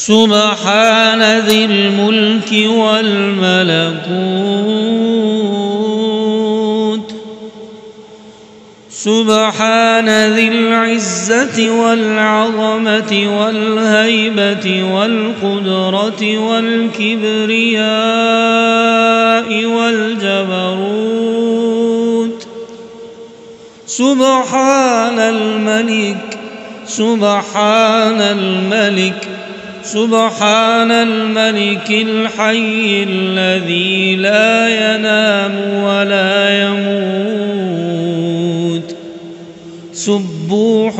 سبحان ذي الملك والملكوت سبحان ذي العزة والعظمة والهيبة والقدرة والكبرياء والجبروت سبحان الملك سبحان الملك سبحان الملك الحي الذي لا ينام ولا يموت سبوح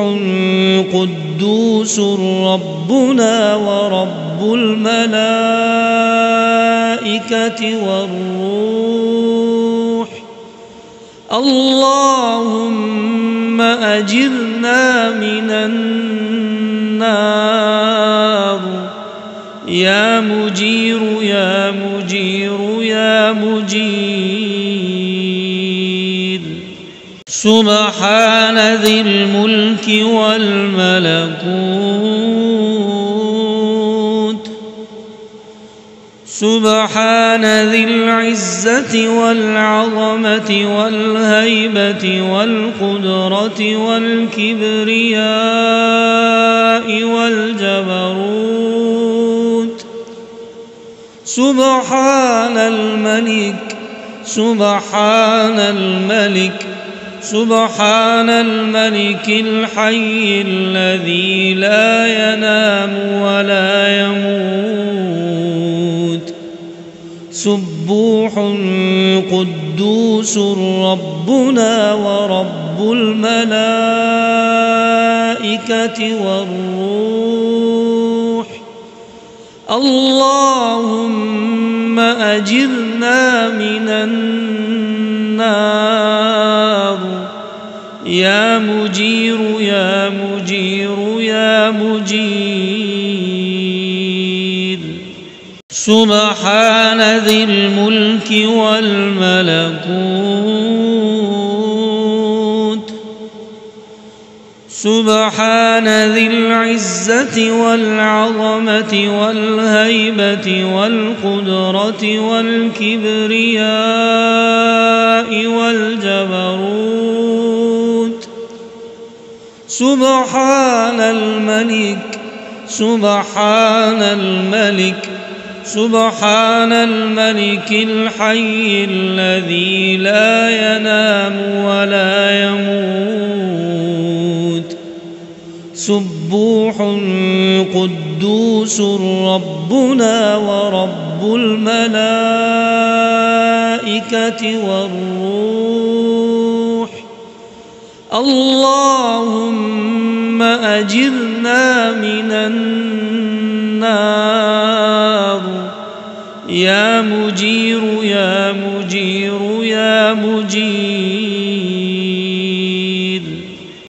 قدوس ربنا ورب الملائكة والروح اللهم أجرنا من النار يا مجير يا مجير يا مجير سبحان ذي الملك والملكوت سبحان ذي العزة والعظمة والهيبة والقدرة والكبرياء والجبروت سبحان الملك سبحان الملك سبحان الملك الحي الذي لا ينام ولا يموت سبوح قدوس ربنا ورب الملائكة والروح اللهم أجرنا من النار يا مجير يا مجير يا مجير سبحان ذي الملك والملكوت سبحان ذي العزة والعظمة والهيبة والقدرة والكبرياء والجبروت سبحان الملك سبحان الملك سبحان الملك الحي الذي لا ينام ولا يموت سبوح قدوس ربنا ورب الملائكة والروح اللهم أجرنا من النار يا مجير يا مجير يا مجير